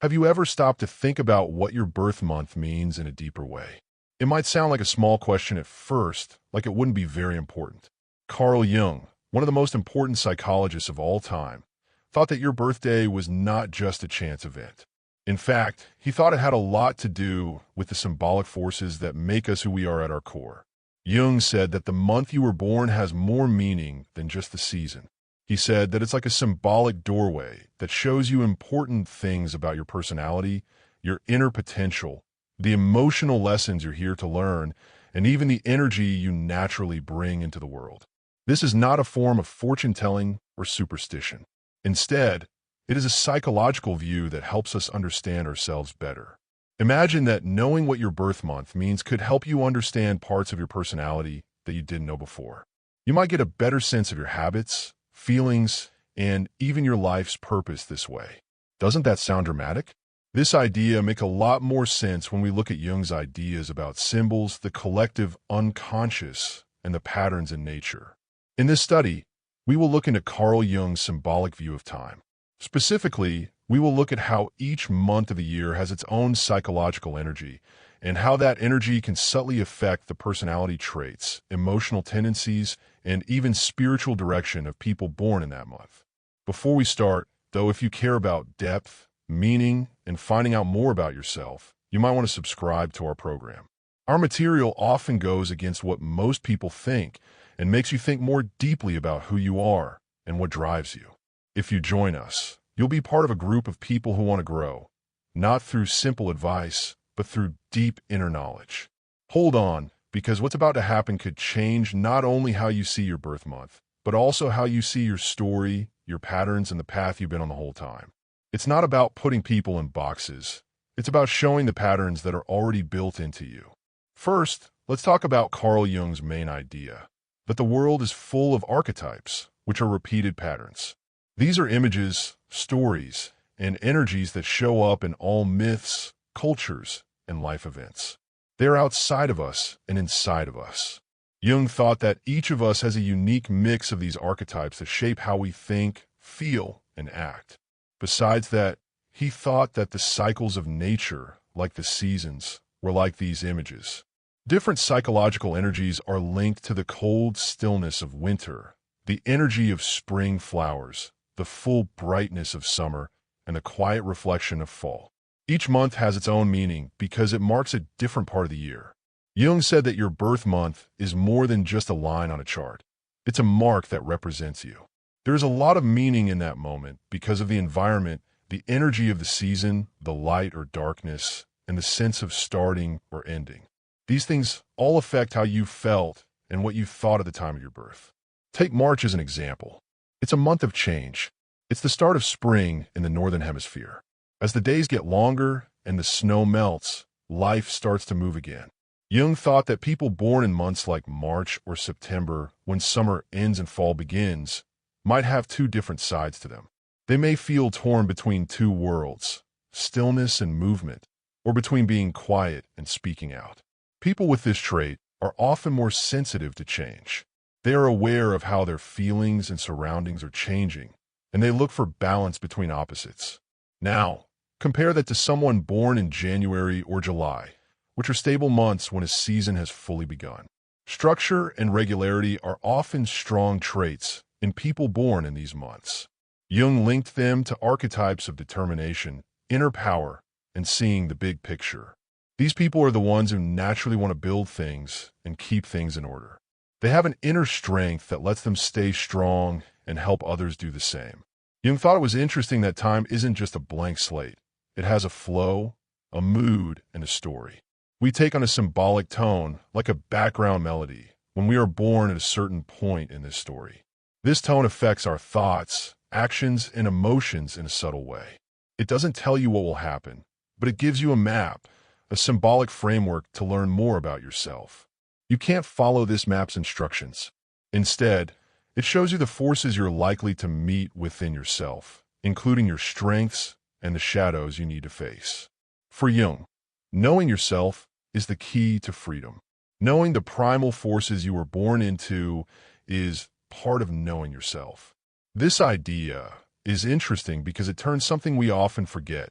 Have you ever stopped to think about what your birth month means in a deeper way? It might sound like a small question at first, like it wouldn't be very important. Carl Jung, one of the most important psychologists of all time, thought that your birthday was not just a chance event. In fact, he thought it had a lot to do with the symbolic forces that make us who we are at our core. Jung said that the month you were born has more meaning than just the season. He said that it's like a symbolic doorway that shows you important things about your personality, your inner potential, the emotional lessons you're here to learn, and even the energy you naturally bring into the world. This is not a form of fortune-telling or superstition. Instead, it is a psychological view that helps us understand ourselves better. Imagine that knowing what your birth month means could help you understand parts of your personality that you didn't know before. You might get a better sense of your habits, feelings, and even your life's purpose this way. Doesn't that sound dramatic? This idea makes a lot more sense when we look at Jung's ideas about symbols, the collective unconscious, and the patterns in nature. In this study, we will look into Carl Jung's symbolic view of time. Specifically, we will look at how each month of the year has its own psychological energy, and how that energy can subtly affect the personality traits, emotional tendencies, and even spiritual direction of people born in that month. Before we start, though, if you care about depth, meaning, and finding out more about yourself, you might want to subscribe to our program. Our material often goes against what most people think and makes you think more deeply about who you are and what drives you. If you join us, you'll be part of a group of people who want to grow, not through simple advice, but through deep inner knowledge. Hold on, because what's about to happen could change not only how you see your birth month, but also how you see your story, your patterns, and the path you've been on the whole time. It's not about putting people in boxes. It's about showing the patterns that are already built into you. First, let's talk about Carl Jung's main idea, that the world is full of archetypes, which are repeated patterns. These are images, stories, and energies that show up in all myths, cultures, and life events. They're outside of us and inside of us. Jung thought that each of us has a unique mix of these archetypes that shape how we think, feel, and act. Besides that, he thought that the cycles of nature, like the seasons, were like these images. Different psychological energies are linked to the cold stillness of winter, the energy of spring flowers, the full brightness of summer, and the quiet reflection of fall. Each month has its own meaning because it marks a different part of the year. Jung said that your birth month is more than just a line on a chart. It's a mark that represents you. There is a lot of meaning in that moment because of the environment, the energy of the season, the light or darkness, and the sense of starting or ending. These things all affect how you felt and what you thought at the time of your birth. Take March as an example. It's a month of change. It's the start of spring in the Northern Hemisphere. As the days get longer and the snow melts, life starts to move again. Jung thought that people born in months like March or September, when summer ends and fall begins, might have two different sides to them. They may feel torn between two worlds, stillness and movement, or between being quiet and speaking out. People with this trait are often more sensitive to change. They are aware of how their feelings and surroundings are changing, and they look for balance between opposites. Now, compare that to someone born in January or July, which are stable months when a season has fully begun. Structure and regularity are often strong traits in people born in these months. Jung linked them to archetypes of determination, inner power, and seeing the big picture. These people are the ones who naturally want to build things and keep things in order. They have an inner strength that lets them stay strong and help others do the same. Jung thought it was interesting that time isn't just a blank slate. It has a flow, a mood, and a story. We take on a symbolic tone, like a background melody, when we are born at a certain point in this story. This tone affects our thoughts, actions, and emotions in a subtle way. It doesn't tell you what will happen, but it gives you a map, a symbolic framework to learn more about yourself. You can't follow this map's instructions. Instead, it shows you the forces you're likely to meet within yourself, including your strengths and the shadows you need to face. For Jung, knowing yourself is the key to freedom. Knowing the primal forces you were born into is part of knowing yourself. This idea is interesting because it turns something we often forget,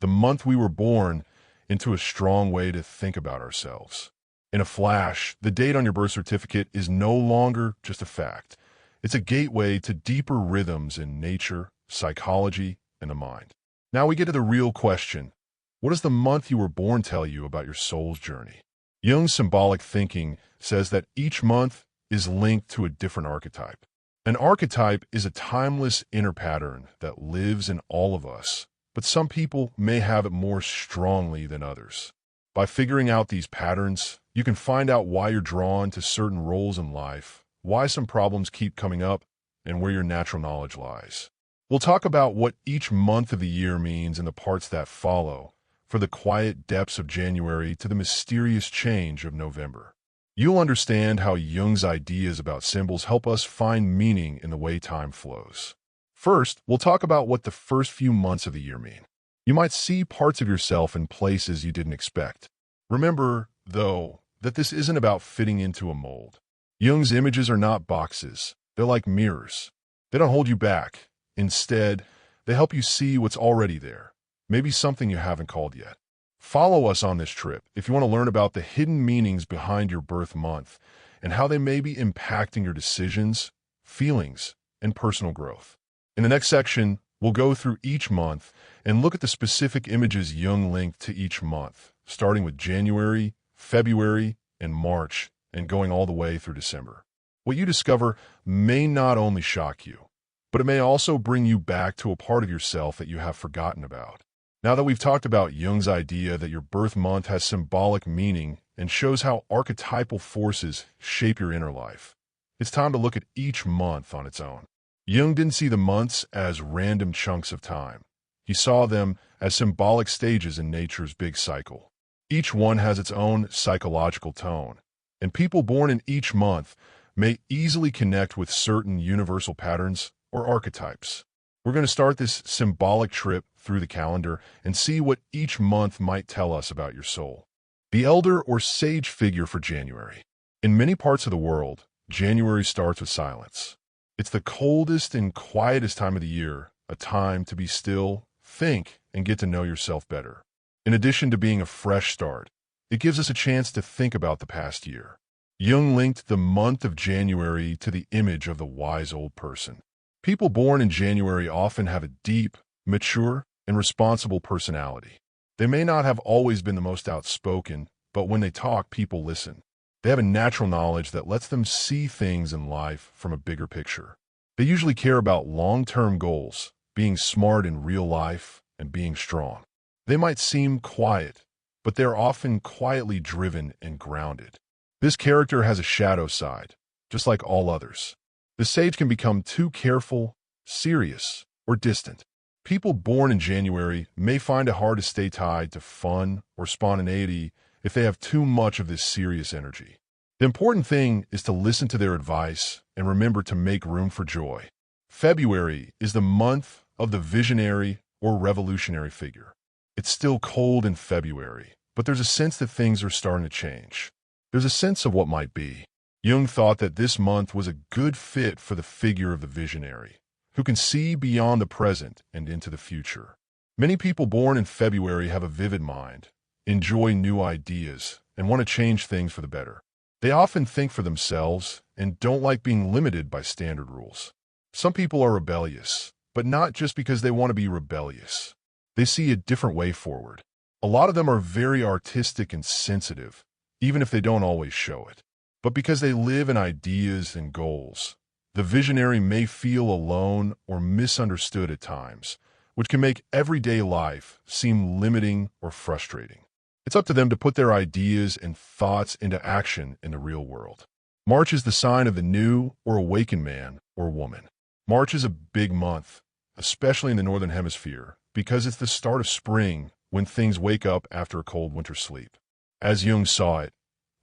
the month we were born, into a strong way to think about ourselves. In a flash, the date on your birth certificate is no longer just a fact. It's a gateway to deeper rhythms in nature, psychology, and the mind. Now we get to the real question. What does the month you were born tell you about your soul's journey? Jung's symbolic thinking says that each month is linked to a different archetype. An archetype is a timeless inner pattern that lives in all of us, but some people may have it more strongly than others. By figuring out these patterns, you can find out why you're drawn to certain roles in life, why some problems keep coming up, and where your natural knowledge lies. We'll talk about what each month of the year means in the parts that follow, from the quiet depths of January to the mysterious change of November. You'll understand how Jung's ideas about symbols help us find meaning in the way time flows. First, we'll talk about what the first few months of the year mean. You might see parts of yourself in places you didn't expect. Remember, though, that this isn't about fitting into a mold. Jung's images are not boxes. They're like mirrors. They don't hold you back. Instead, they help you see what's already there, maybe something you haven't called yet. Follow us on this trip if you want to learn about the hidden meanings behind your birth month and how they may be impacting your decisions, feelings, and personal growth. In the next section, we'll go through each month and look at the specific images Jung linked to each month, starting with January, February, and March, and going all the way through December. What you discover may not only shock you, but it may also bring you back to a part of yourself that you have forgotten about. Now that we've talked about Jung's idea that your birth month has symbolic meaning and shows how archetypal forces shape your inner life, it's time to look at each month on its own. Jung didn't see the months as random chunks of time. He saw them as symbolic stages in nature's big cycle. Each one has its own psychological tone, and people born in each month may easily connect with certain universal patterns or archetypes. We're going to start this symbolic trip through the calendar and see what each month might tell us about your soul. The elder or sage figure for January. In many parts of the world, January starts with silence. It's the coldest and quietest time of the year, a time to be still, think, and get to know yourself better. In addition to being a fresh start, it gives us a chance to think about the past year. Jung linked the month of January to the image of the wise old person. People born in January often have a deep, mature, and responsible personality. They may not have always been the most outspoken, but when they talk, people listen. They have a natural knowledge that lets them see things in life from a bigger picture. They usually care about long-term goals, being smart in real life, and being strong. They might seem quiet, but they're often quietly driven and grounded. This character has a shadow side, just like all others. The sage can become too careful, serious, or distant. People born in January may find it hard to stay tied to fun or spontaneity if they have too much of this serious energy. The important thing is to listen to their advice and remember to make room for joy. February is the month of the visionary or revolutionary figure. It's still cold in February, but there's a sense that things are starting to change. There's a sense of what might be. Jung thought that this month was a good fit for the figure of the visionary, who can see beyond the present and into the future. Many people born in February have a vivid mind, enjoy new ideas, and want to change things for the better. They often think for themselves and don't like being limited by standard rules. Some people are rebellious, but not just because they want to be rebellious. They see a different way forward. A lot of them are very artistic and sensitive, even if they don't always show it. But because they live in ideas and goals, the visionary may feel alone or misunderstood at times, which can make everyday life seem limiting or frustrating. It's up to them to put their ideas and thoughts into action in the real world. March is the sign of the new or awakened man or woman. March is a big month, especially in the Northern Hemisphere, because it's the start of spring when things wake up after a cold winter sleep. As Jung saw it,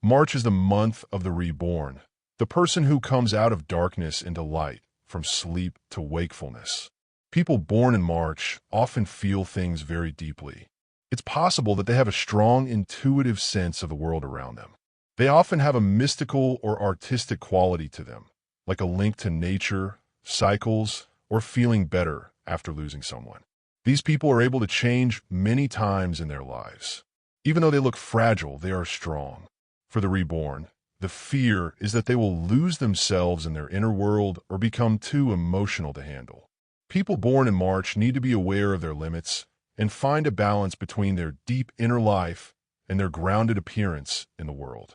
March is the month of the reborn, the person who comes out of darkness into light, from sleep to wakefulness. People born in March often feel things very deeply. It's possible that they have a strong intuitive sense of the world around them. They often have a mystical or artistic quality to them, like a link to nature, cycles, or feeling better after losing someone. These people are able to change many times in their lives. Even though they look fragile, they are strong. For the reborn, the fear is that they will lose themselves in their inner world or become too emotional to handle. People born in March need to be aware of their limits and find a balance between their deep inner life and their grounded appearance in the world.